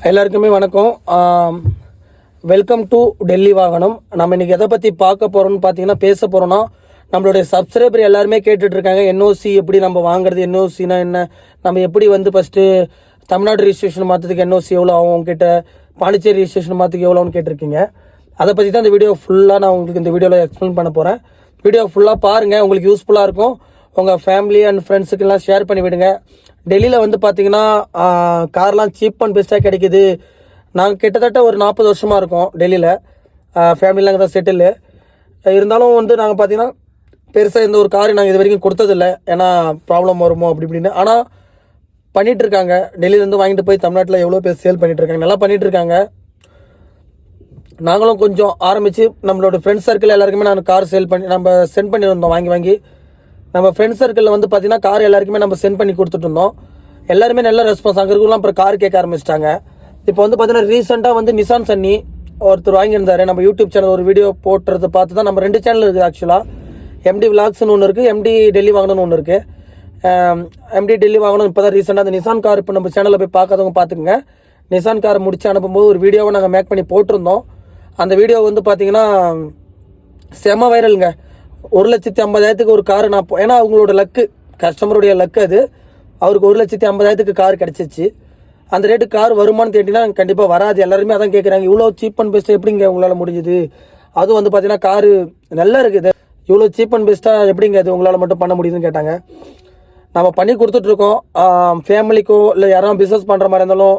எல்லாருக்குமே வணக்கம். Welcome to Delhi வாகனம். நம்ம இன்னைக்கு எதை பற்றி பார்க்க போகிறோம்னு பார்த்தீங்கன்னா பேச போகிறோம்னா, நம்மளுடைய சப்ஸ்கிரைபர் எல்லாருமே கேட்டுட்ருக்காங்க என்ஓசி எப்படி நம்ம வாங்குறது, என்ஓசினா என்ன, நம்ம எப்படி ஃபஸ்ட்டு தமிழ்நாடு ரிஜிஸ்ட்ரேஷன் மாற்றத்துக்கு என்ஓசி எவ்வளோ ஆகும், உங்ககிட்ட பாண்டிச்சேரி ரிஜிஸ்ட்ரேஷன் மாற்றத்துக்கு எவ்வளோன்னு கேட்டிருக்கீங்க. அதை பற்றி தான் இந்த வீடியோ ஃபுல்லாக நான் உங்களுக்கு இந்த வீடியோவில் எக்ஸ்பிளைன் பண்ண போகிறேன். வீடியோ ஃபுல்லாக பாருங்கள், உங்களுக்கு யூஸ்ஃபுல்லாக இருக்கும். உங்கள் ஃபேமிலி அண்ட் ஃப்ரெண்ட்ஸுக்கெல்லாம் ஷேர் பண்ணி விடுங்க. டெல்லியில் பார்த்தீங்கன்னா கார்லாம் சீப் அண்ட் பெஸ்ட்டாக கிடைக்குது. நாங்கள் கிட்டத்தட்ட ஒரு 40 வருஷமாக இருக்கோம் டெல்லியில். ஃபேமிலியில் அங்கே தான் செட்டில். இருந்தாலும் நாங்கள் பார்த்தீங்கன்னா பெருசாக இந்த ஒரு கார் நாங்கள் இது வரைக்கும் கொடுத்ததில்லை, ஏன்னா ப்ராப்ளம் வருமோ அப்படி இப்படின்னு. ஆனால் பண்ணிகிட்ருக்காங்க. டெல்லியிலேருந்து வாங்கிட்டு போய் தமிழ்நாட்டில் எவ்வளோ பேர் சேல் பண்ணிகிட்ருக்காங்க, நல்லா பண்ணிகிட்ருக்காங்க. நாங்களும் கொஞ்சம் ஆரம்பித்து நம்மளோட ஃப்ரெண்ட்ஸ் சர்க்கிள் எல்லாருக்குமே நான் கார் சேல் பண்ணி நம்ம சென்ட் பண்ணியிருந்தோம். வாங்கி நம்ம ஃப்ரெண்ட்ஸ் சர்க்கிளில் பார்த்தீங்கன்னா கார் எல்லாருக்குமே நம்ம சென்ட் பண்ணி கொடுத்துட்டு இருந்தோம். எல்லாருமே நல்ல ரெஸ்பான்ஸ். அங்கே இருக்கலாம் அப்புறம் கார் கேட்க ஆரம்பிச்சிட்டாங்க. இப்போ பார்த்தீங்கன்னா ரீசெண்டாக நிசான் சன்னி ஒருத்தர் வாங்கியிருந்தாரு. நம்ம யூடியூப் சேனல் ஒரு வீடியோ போட்டுறது பார்த்து தான். நம்ம 2 சேனல் இருக்குது ஆக்சுவலாக. எம்டி விளாக்ஸ்னு ஒன்று இருக்குது, எம்டி டெல்லி வாங்கணும்னு ஒன்று இருக்குது. எம்டி டெல்லி வாங்கணும் இப்போ தான் ரீசெண்டாக அந்த நிசான் கார் இப்போ நம்ம சேனலில் போய் பார்க்காதவங்க பார்த்துக்குங்க. நிசான் கார் முடிச்சு அனுப்பும்போது ஒரு வீடியோவை நாங்கள் மேக் பண்ணி போட்டிருந்தோம். அந்த வீடியோ பார்த்தீங்கன்னா செம வைரலுங்க. 1,50,000 ஒரு கார் நான் ஏன்னா அவங்களோட லக்கு, கஸ்டமருடைய லக்கு அது. அவருக்கு 1,50,000 கார் கிடச்சிச்சு. அந்த ரேட்டு கார் வருமானு கேட்டிங்கன்னா கண்டிப்பாக வராது. எல்லாருமே அதான் கேட்குறாங்க, இவ்வளோ சீப் அண்ட் பெஸ்ட் எப்படிங்க உங்களால் முடிஞ்சுது? அதுவும் பார்த்தீங்கன்னா காரு நல்லா இருக்குது, இவ்வளோ சீப் அண்ட் பெஸ்ட்டாக எப்படிங்க அது உங்களால் மட்டும் பண்ண முடியுதுன்னு கேட்டாங்க. நம்ம பண்ணி கொடுத்துட்ருக்கோம். ஃபேமிலிக்கோ இல்லை யாரும் பிஸ்னஸ் பண்ணுற மாதிரி இருந்தாலும்,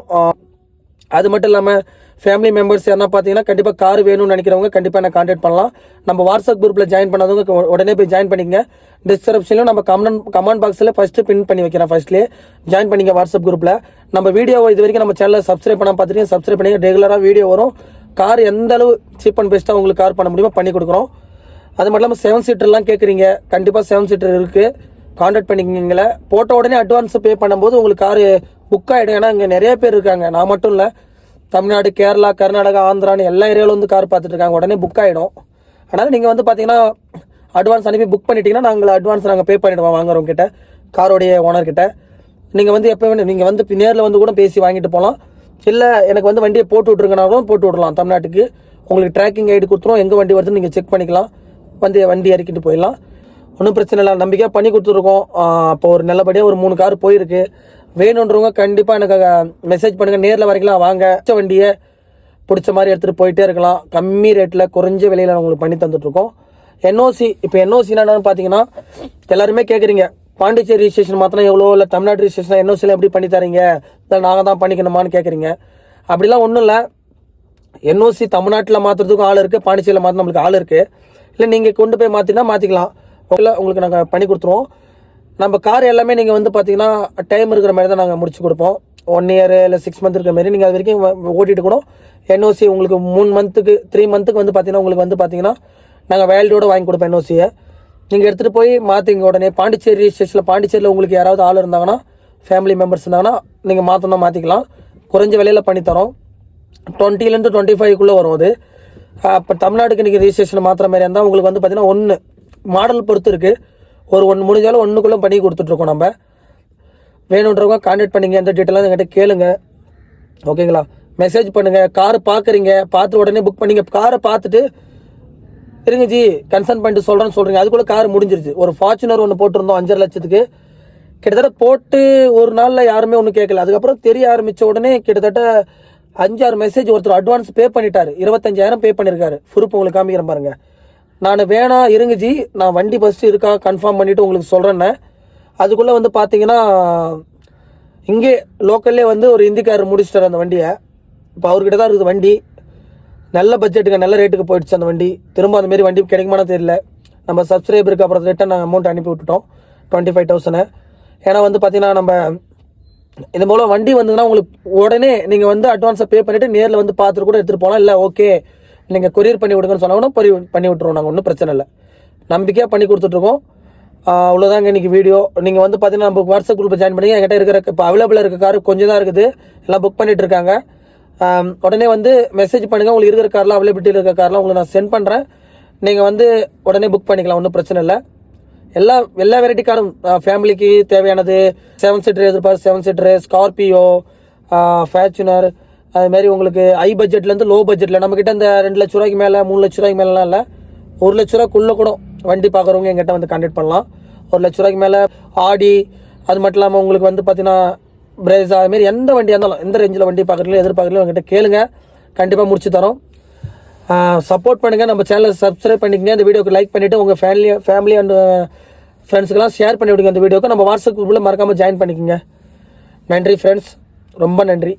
அது மட்டும் இல்லாமல் ஃபேமிலி மெம்பர்ஸ் யாரா பார்த்தீங்கன்னா கண்டிப்பாக கார் வேணும்னு நினைக்கிறவங்க கண்டிப்பாக என்ன கான்டாக்ட் பண்ணலாம். நம்ம வாட்ஸ்அப் குரூப்பில் ஜாயின் பண்ணாதவங்க உடனே போய் ஜாயின் பண்ணிக்கங்க. டிஸ்கிரிப்ஷன்லையும் நம்ம கமெண்ட் பாக்ஸில் ஃபஸ்ட்டு பின் பண்ணி வைக்கிறேன். ஃபர்ஸ்ட்லேயே ஜாயின் பண்ணிங்க வாட்ஸ்அப் குரூப்பில். நம்ம வீடியோவை இது வரைக்கும் நம்ம சேனலில் சப்ஸ்கிரைப் பண்ண பார்த்துட்டு சப்ஸ்கிரைப் பண்ணி ரெகுலராக வீடியோ வரும். கார் எந்த அளவு சீப் அண்ட் பெஸ்ட்டாக உங்களுக்கு கார் பண்ண முடியுமோ பண்ணி கொடுக்குறோம். அது மட்டும் இல்லாமல் 7 சீட்டர்லாம் கேட்குறீங்க, கண்டிப்பாக 7 சீட்டர் இருக்குது. கான்டாக்ட் பண்ணிக்கிங்களே. போட்ட உடனே அட்வான்ஸ் பே பண்ணும்போது உங்களுக்கு கார் புக் ஆகிடும். ஏன்னா இங்கே நிறைய பேர் இருக்காங்க, நான் மட்டும் இல்லை. தமிழ்நாடு, கேரளா, கர்நாடகா, ஆந்திரான்னு எல்லா ஏரியாவில் கார் பார்த்துட்டு இருக்காங்க. உடனே புக் ஆகிடும். அதனால் நீங்கள் பார்த்தீங்கன்னா அட்வான்ஸ் அனுப்பி புக் பண்ணிட்டீங்கன்னா நாங்கள் பே பண்ணிவிடுவோம் வாங்குறவங்க கிட்ட, காரோடைய ஓனர்கிட்ட. நீங்கள் எப்போ வேணும் நீங்கள் நேரில் கூட பேசி வாங்கிட்டு போகலாம். இல்லை எனக்கு வண்டியை போட்டு விட்ருங்கனாலும் போட்டு விடலாம். தமிழ்நாட்டுக்கு உங்களுக்கு ட்ராக்கிங் ஐடி கொடுத்துரும், எங்கே வண்டி வருதுன்னு நீங்கள் செக் பண்ணிக்கலாம். வண்டி இறக்கிட்டு போயிடலாம், ஒன்றும் பிரச்சனை இல்லை. நம்பிக்கையாக பண்ணி கொடுத்துருக்கோம். இப்போ ஒரு நல்லபடியாக ஒரு 3 கார் போயிருக்கு. வேணுன்றவங்க கண்டிப்பாக எனக்கு மெசேஜ் பண்ணுங்கள். நேரில் வரைக்கலாம் வாங்க. வண்டியை பிடிச்ச மாதிரி எடுத்துகிட்டு போயிட்டே இருக்கலாம். கம்மி ரேட்டில் குறைஞ்ச விலையில் உங்களுக்கு பண்ணி தந்துட்டுருக்கோம். என்ஓசி இப்போ என்ஓசினா என்னன்னு பார்த்தீங்கன்னா எல்லாருமே கேட்குறீங்க, பாண்டிச்சேரி ரிஜிஸ்ட்ரேஷன் மாத்திரம் எவ்வளோ, இல்லை தமிழ்நாடு ரிஜிஸ்ட்ரேஷன் என்ஓசியில் எப்படி பண்ணி தரீங்க, இல்லை நாங்கள் தான் பண்ணிக்கணுமான்னு கேட்குறீங்க. அப்படிலாம் ஒன்றும் இல்லை. என்ஓசி தமிழ்நாட்டில் மாற்றுறதுக்கும் ஆள் இருக்குது, பாண்டிச்சேரியில் மாற்ற நம்மளுக்கு ஆள் இருக்குது. இல்லை நீங்கள் கொண்டு போய் மாற்றினா மாற்றிக்கலாம். உங்களுக்கு நாங்கள் பண்ணி கொடுத்துருவோம். நம்ம கார் எல்லாமே நீங்கள் பார்த்தீங்கன்னா டைம் இருக்கிற மாதிரி தான் நாங்கள் முடிச்சு கொடுப்போம். 1 இயர் இல்லை 6 மந்த் இருக்கிற மாதிரி நீங்கள் அது வரைக்கும் ஓட்டிட்டு கூட என்ஓசி உங்களுக்கு 3 மந்த்துக்கு 3 மந்த்துக்கு பார்த்தீங்கன்னா உங்களுக்கு பார்த்தீங்கன்னா நாங்கள் வேல்டோடு வாங்கி கொடுப்போம். என்ஓசியை நீங்கள் எடுத்துகிட்டு போய் மாற்றிங்க உடனே. பாண்டிச்சேரி ரிஜிஸ்ட்ரேஷனில் பாண்டிச்சேரியில் உங்களுக்கு யாராவது ஆள் இருந்தாங்கன்னா, ஃபேமிலி மெம்பர்ஸ் இருந்தாங்கன்னா நீங்கள் மாற்றணும் மாற்றிக்கலாம். குறைஞ்ச விலையில் பண்ணித்தரோம். 20 to 25 வரும் அது. இப்போ தமிழ்நாட்டுக்கு நீங்கள் ரிஜிஸ்ட்ரேஷன் மாற்றுற மாதிரி இருந்தால் உங்களுக்கு பார்த்தீங்கன்னா 1 மாடல் பொறுத்து இருக்குது. ஒரு 1 முடிஞ்சாலும் 1க்குள்ளே பண்ணி கொடுத்துட்ருக்கோம். நம்ம வேணுன்றவங்க கான்டாக்ட் பண்ணிங்க. எந்த டீட்டெயிலாக என்கிட்ட கேளுங்க, ஓகேங்களா? மெசேஜ் பண்ணுங்கள். கார் பார்க்குறீங்க, பார்த்து உடனே புக் பண்ணிங்க. காரை பார்த்துட்டு இருங்க ஜி கன்சர்ன் பண்ணிட்டு சொல்கிறீங்க, அதுக்குள்ளே கார் முடிஞ்சிருச்சு. ஒரு ஃபார்ச்சுனர் ஒன்று போட்டிருந்தோம் 5.5 லட்சத்துக்கு. கிட்டத்தட்ட போட்டு ஒரு நாளில் யாருமே ஒன்றும் கேட்கல. அதுக்கப்புறம் தெரிய ஆரம்பித்த உடனே கிட்டத்தட்ட 5-6 மெசேஜ் ஒருத்தர் அட்வான்ஸ் பே பண்ணிட்டார். 25,000 பே பண்ணியிருக்காரு. ப்ரூஃப் உங்களுக்கு காமிக்கிறேன் பாருங்கள். நான் வேணாம் இருங்க ஜி, நான் வண்டி ஃபஸ்ட்டு இருக்கா கன்ஃபார்ம் பண்ணிவிட்டு உங்களுக்கு சொல்கிறேன்னே. அதுக்குள்ளே பார்த்தீங்கன்னா இங்கே லோக்கல்லே ஒரு இந்திக்காரர் முடிச்சிட்டார் அந்த வண்டியை. இப்போ அவர்கிட்ட தான் இருக்குது வண்டி. நல்ல பட்ஜெட்டுக்கு நல்ல ரேட்டுக்கு போயிடுச்சு அந்த வண்டி. திரும்ப அந்த மாதிரி வண்டி கிடைக்குமானு தெரியல. நம்ம சப்ஸ்கிரைபருக்கு அப்புறம் ரிட்டன் நாங்கள் அமௌண்ட் அனுப்பி விட்டுட்டோம் 25,000. ஏன்னா பார்த்தீங்கன்னா நம்ம இந்த மூலம் வண்டி வந்ததுன்னா உங்களுக்கு உடனே நீங்கள் அட்வான்ஸை பே பண்ணிவிட்டு நேரில் பார்த்துட்டு கூட எடுத்துகிட்டு போகலாம். இல்லை ஓகே நீங்கள் கொரியர் பண்ணி விடுங்கன்னு சொன்னாங்கன்னா பண்ணி விட்டுருவோம். நாங்கள் ஒன்றும் பிரச்சனை இல்லை, நம்பிக்கையாக பண்ணி கொடுத்துட்ருக்கோம். அவ்வளோதாங்க இன்றைக்கி வீடியோ. நீங்கள் பார்த்தீங்கன்னா நம்ம வாட்ஸ்அப் குரூப்பில் ஜாயின் பண்ணி என்கிட்ட இருக்கிற இப்போ அவைலபிளாக இருக்க கார் கொஞ்சம் தான் இருக்குது, எல்லாம் புக் பண்ணிகிட்டு இருக்காங்க. உடனே மெசேஜ் பண்ணுங்கள். உங்களுக்கு இருக்கிற கார்லாம் அவைலபிலிட்டியில் இருக்கிற கார்லாம் உங்களுக்கு நான் சென்ட் பண்ணுறேன். நீங்கள் உடனே புக் பண்ணிக்கலாம், ஒன்றும் பிரச்சனை இல்லை. எல்லா வெரைட்டி காரும் ஃபேமிலிக்கு தேவையானது. 7 சீட்டர் எதிர்பார்த்து 7 சீட்டரு, ஸ்கார்பியோ, ஃபார்ச்சுனர், அதுமாரி உங்களுக்கு ஹை பட்ஜெட்லேருந்து லோ பட்ஜெட்டில் நம்மக்கிட்ட இந்த 2 லட்ச ரூபாய்க்கு மேலே 3 லட்ச ரூபாய்க்கு மேலாம் இல்லை, 1 லட்ச ரூபாய்க்குள்ளே கூட வண்டி பார்க்குறவங்க எங்கிட்ட வந்து கான்டாக்ட் பண்ணலாம். 1 லட்ச ரூபாய்க்கு மேலே ஆடி, அது மட்டும் இல்லாமல் உங்களுக்கு வந்து பார்த்தீங்கன்னா பிரேஸா, அதுமாரி எந்த வண்டியாக இருந்தாலும் எந்த ரேஞ்சில் வண்டி பார்க்குறீங்களோ எதிர்பார்க்குறீங்களோ எங்கிட்ட கேளுங்க, கண்டிப்பாக முடிச்சு தரோம். சப்போர்ட் பண்ணுங்கள், நம்ம சேனலை சப்ஸ்கிரைப் பண்ணிக்கங்க, இந்த வீடியோக்கு லைக் பண்ணிவிட்டு உங்கள் ஃபேமிலி அண்ட் ஃப்ரெண்ட்ஸுக்கெல்லாம் ஷேர் பண்ணி விடுங்க. இந்த வீடியோக்கு நம்ம வாட்ஸ்அப் குரூப்பில் மறக்காமல் ஜாயின் பண்ணிக்கோங்க. நன்றி ஃப்ரெண்ட்ஸ், ரொம்ப நன்றி.